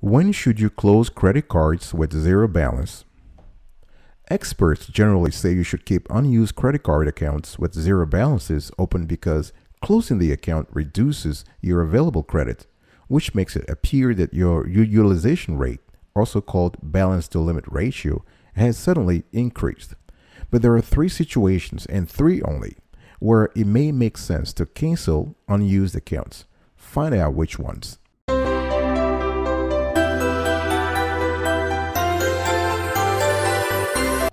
When should you close credit cards with zero balance? Experts generally say you should keep unused credit card accounts with zero balances open because closing the account reduces your available credit, which makes it appear that your utilization rate, also called balance to limit ratio, has suddenly increased. But there are three situations, and three only, where it may make sense to cancel unused accounts. Find out which ones.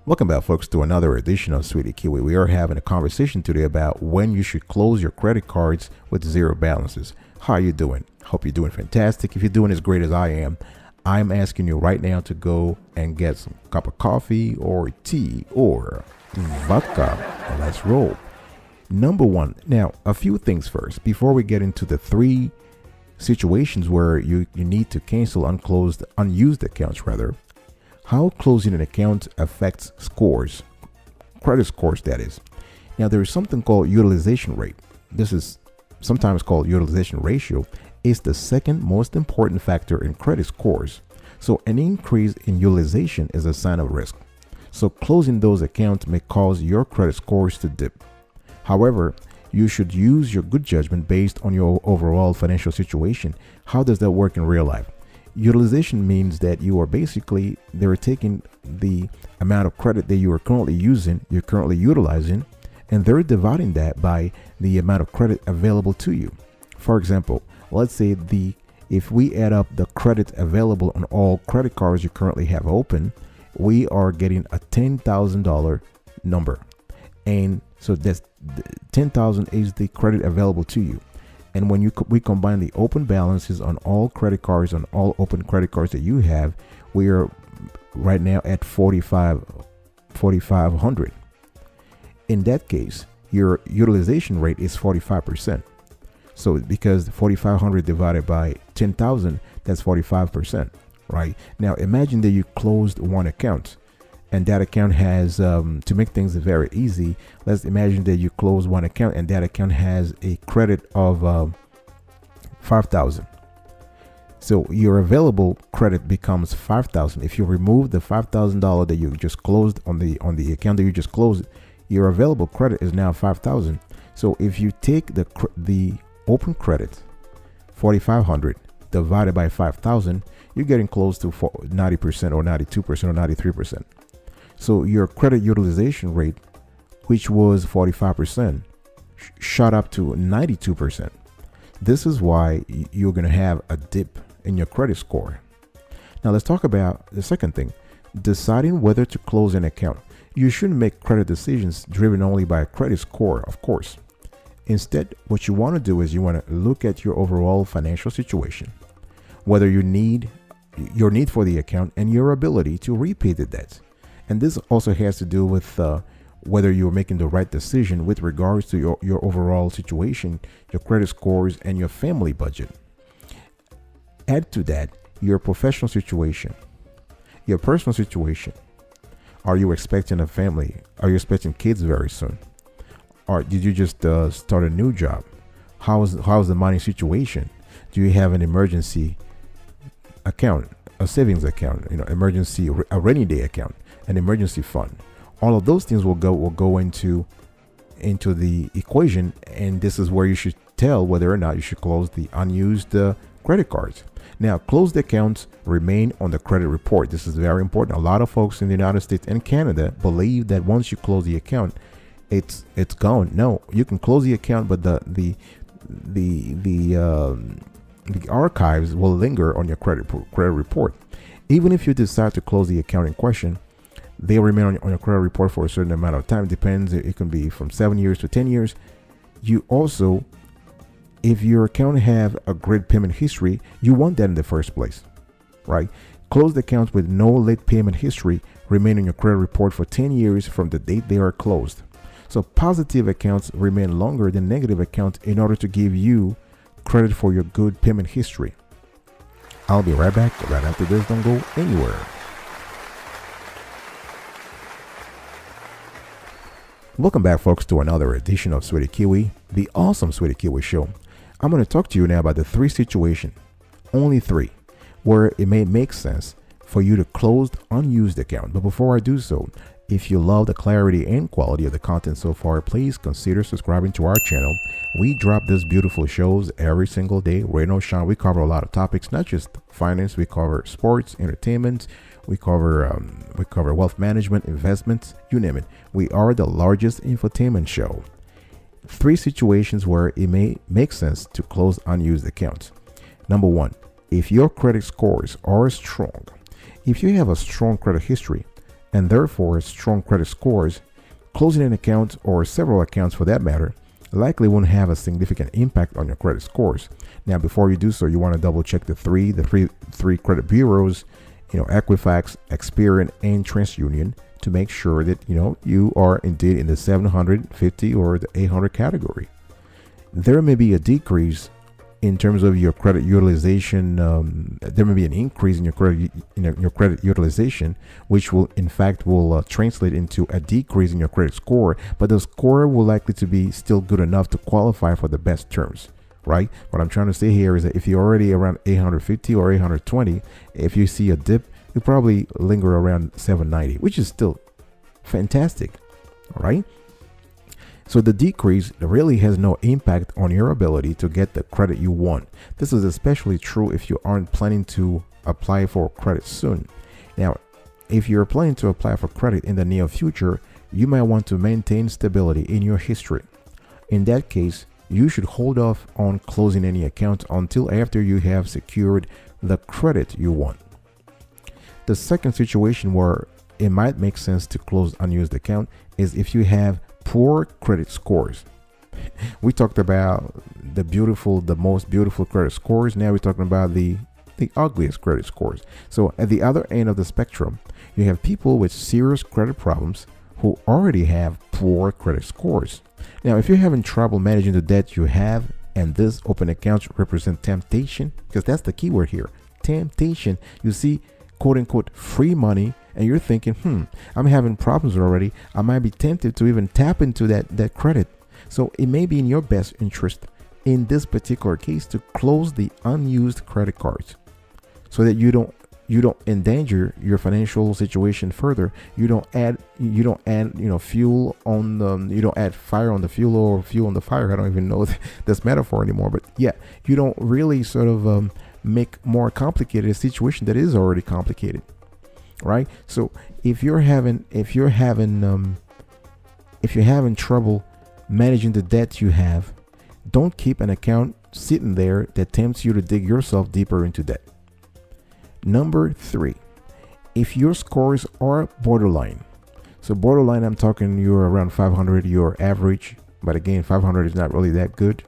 Welcome back, folks, to another edition of Sweetie Kiwi. We are having a conversation today about when you should close your credit cards with zero balances. How are you doing? Hope you're doing fantastic. If you're doing as great as I am, I'm asking you right now to go and get some cup of coffee or tea or vodka, and let's roll. Number one. Now, a few things first before we get into the three situations where you need to cancel unused accounts rather. How closing an account affects scores, credit scores, that is. Now, there is something called utilization rate. This is sometimes called utilization ratio. It's the second most important factor in credit scores. So an increase in utilization is a sign of risk. So closing those accounts may cause your credit scores to dip. However, you should use your good judgment based on your overall financial situation. How does that work in real life? Utilization means that they're taking the amount of credit that you are currently utilizing, and they're dividing that by the amount of credit available to you. For example, let's say if we add up the credit available on all credit cards you currently have open, we are getting a $10,000 number. And so that's $10,000 is the credit available to you. And when we combine the open balances on all credit cards, on all open credit cards that you have, we are right now at 4,500. In that case, your utilization rate is 45%. So because 4,500 divided by 10,000, that's 45%, right? Now imagine that you closed one account, and that account has, to make things very easy, let's imagine that you close one account and that account has a credit of 5,000. So your available credit becomes 5,000. If you remove the $5,000 that you just closed on the account that you just closed, your available credit is now 5,000. So if you take the open credit, 4,500 divided by 5,000, you're getting close to 90% or 92% or 93%. So your credit utilization rate, which was 45%, shot up to 92%. This is why you're going to have a dip in your credit score. Now let's talk about the second thing, deciding whether to close an account. You shouldn't make credit decisions driven only by a credit score, of course. Instead, what you want to do is you want to look at your overall financial situation, whether your need for the account and your ability to repay the debt. And this also has to do with whether you're making the right decision with regards to your overall situation, your credit scores, and your family budget. Add to that your professional situation, your personal situation. Are you expecting a family? Are you expecting kids very soon? Or did you just start a new job? How's the money situation? Do you have an emergency account, a savings account, a rainy day account, an emergency fund? All of those things will go into the equation, and this is where you should tell whether or not you should close the unused credit cards. Now, closed accounts remain on the credit report. This is very important. A lot of folks in the United States and Canada believe that once you close the account, it's gone. No, you can close the account, but the archives will linger on your credit report. Even if you decide to close the account in question, they remain on your credit report for a certain amount of time. Depends. It can be from 7 years to 10 years. You also, if your account have a great payment history, you want that in the first place, right? Closed accounts with no late payment history remain on your credit report for 10 years from the date they are closed. So positive accounts remain longer than negative accounts in order to give you credit for your good payment history. I'll be right back right after this. Don't go anywhere. Welcome back, folks, to another edition of Sweetie Kiwi, the awesome Sweetie Kiwi show. I'm going to talk to you now about the three situations, only three, where it may make sense for you to close the unused account. But before I do so, if you love the clarity and quality of the content so far, please consider subscribing to our channel. We drop these beautiful shows every single day. Rain or shine, we cover a lot of topics, not just finance. We cover sports, entertainment. We cover wealth management, investments, you name it. We are the largest infotainment show. 3 situations where it may make sense to close unused accounts. Number 1, if your credit scores are strong. If you have a strong credit history and therefore strong credit scores, closing an account or several accounts for that matter likely won't have a significant impact on your credit scores. Now, before you do so, you want to double check the three credit bureaus, Equifax, Experian, and TransUnion, to make sure that you are indeed in the 750 or the 800 category. There may be a decrease in terms of your credit utilization. There may be an increase in your credit utilization, which will translate into a decrease in your credit score, but the score will likely to be still good enough to qualify for the best terms, right? What I'm trying to say here is that if you're already around 850 or 820, if you see a dip, you probably linger around 790, which is still fantastic. All right. So the decrease really has no impact on your ability to get the credit you want. This is especially true if you aren't planning to apply for credit soon. Now, if you're planning to apply for credit in the near future, you might want to maintain stability in your history. In that case, you should hold off on closing any account until after you have secured the credit you want. The second situation where it might make sense to close unused account is if you have poor credit scores. We talked about the most beautiful credit scores. Now we're talking about the ugliest credit scores. So at the other end of the spectrum, you have people with serious credit problems who already have poor credit scores. Now, if you're having trouble managing the debt you have, and this open accounts represent temptation, because that's the key word here, temptation. You see, quote unquote, free money, and you're thinking, I'm having problems already. I might be tempted to even tap into that credit. So it may be in your best interest in this particular case to close the unused credit cards so that you don't endanger your financial situation further. You don't add fuel on the, you don't add fire on the fuel or fuel on the fire. I don't even know this metaphor anymore, but yeah, you don't really sort of make more complicated a situation that is already complicated, right? So if you're having trouble managing the debt you have, don't keep an account sitting there that tempts you to dig yourself deeper into debt. Number 3, if your scores are borderline. So borderline, I'm talking you're around 500, you're average, but again, 500 is not really that good.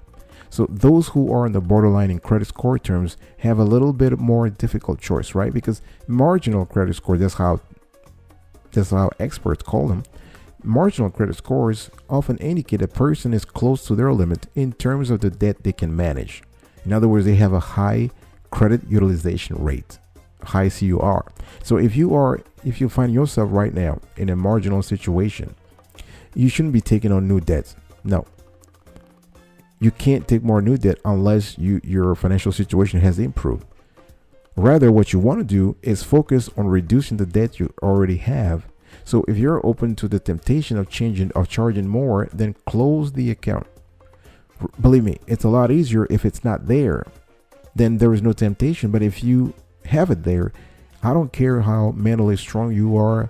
So those who are on the borderline in credit score terms have a little bit more difficult choice, right? Because marginal credit score, that's how experts call them. Marginal credit scores often indicate a person is close to their limit in terms of the debt they can manage. In other words, they have a high credit utilization rate, high CUR. So if you find yourself right now in a marginal situation, you shouldn't be taking on new debts. No. You can't take more new debt unless your financial situation has improved. Rather, what you want to do is focus on reducing the debt you already have. So if you're open to the temptation of charging more, then close the account. Believe me, it's a lot easier if it's not there. Then there is no temptation. But if you have it there, I don't care how mentally strong you are,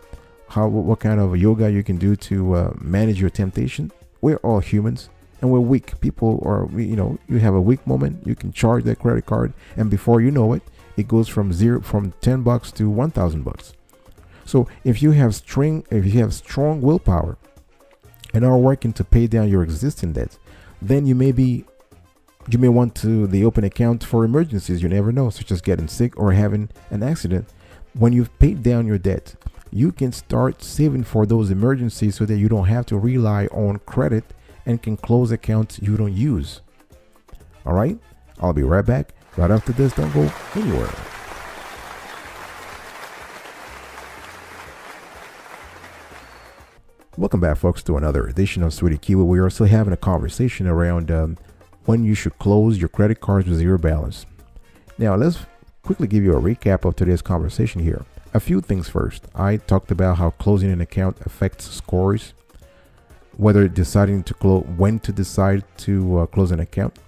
what kind of yoga you can do to manage your temptation. We're all humans. And we're weak. People are, you have a weak moment, you can charge that credit card, and before you know it, it goes from $10 to $1,000. So if you have strong willpower and are working to pay down your existing debts, then you may want the open account for emergencies. You never know, such as getting sick or having an accident. When you've paid down your debt, you can start saving for those emergencies so that you don't have to rely on credit and can close accounts you don't use. All right, I'll be right back right after this. Don't go anywhere. Welcome back, folks, to another edition of Sweetie Kiwi. We are still having a conversation around when you should close your credit cards with zero balance. Now, let's quickly give you a recap of today's conversation here. A few things first. I talked about how closing an account affects scores, whether deciding to close, when to decide to close an account,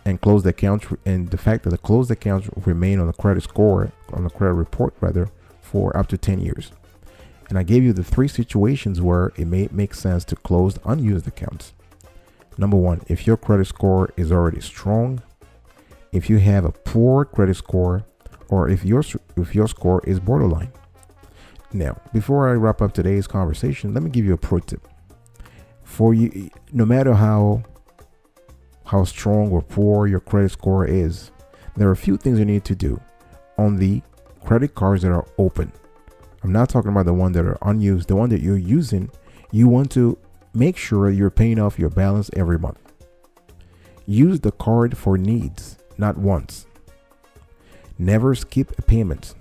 and close the account, and the fact that the closed accounts remain on the credit score, on the credit report rather, for up to 10 years. And I gave you the 3 situations where it may make sense to close unused accounts. Number 1, if your credit score is already strong, if you have a poor credit score, or if your score is borderline. Now, before I wrap up today's conversation, let me give you a pro tip. For you, no matter how strong or poor your credit score is, there are a few things you need to do on the credit cards that are open. I'm not talking about the ones that are unused. The one that you're using, you want to make sure you're paying off your balance every month. Use the card for needs, not wants. Never skip a payment.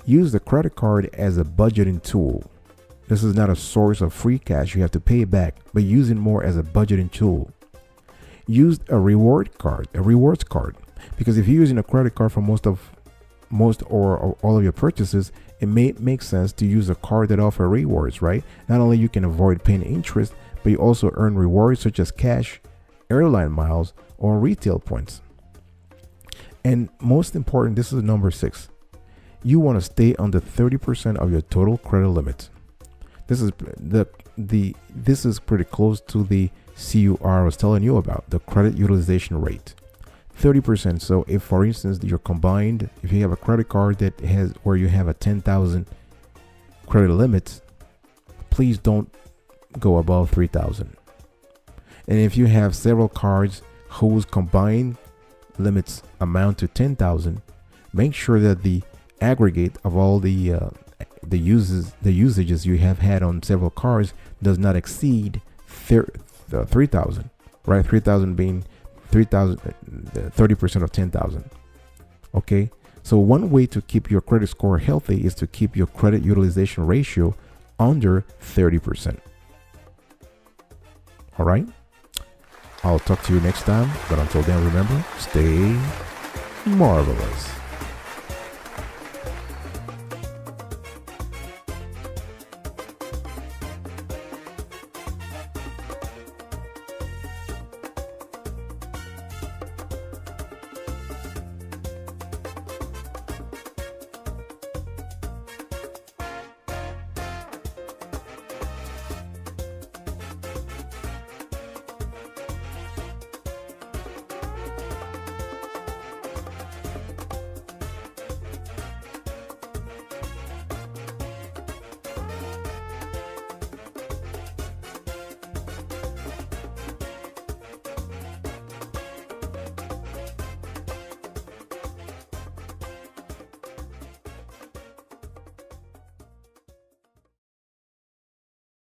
Use the credit card as a budgeting tool. This is not a source of free cash you have to pay back, but use it more as a budgeting tool. Use a rewards card, because if you're using a credit card for most or all of your purchases, it may make sense to use a card that offers rewards, right? Not only you can avoid paying interest, but you also earn rewards such as cash, airline miles, or retail points. And most important, this is number 6. You want to stay under 30% of your total credit limit. This is this is pretty close to the CUR I was telling you about, the credit utilization rate. 30%. So if, for instance, you're combined, if you have a credit card that has where you have a 10,000 credit limit, please don't go above 3,000. And if you have several cards whose combined limits amount to 10,000, make sure that the aggregate of all the usages you have had on several cards does not exceed 3,000, right? 3,000 being 30% of 10,000. Okay, so one way to keep your credit score healthy is to keep your credit utilization ratio under 30%. All right, I'll talk to you next time, but until then, remember, stay marvelous.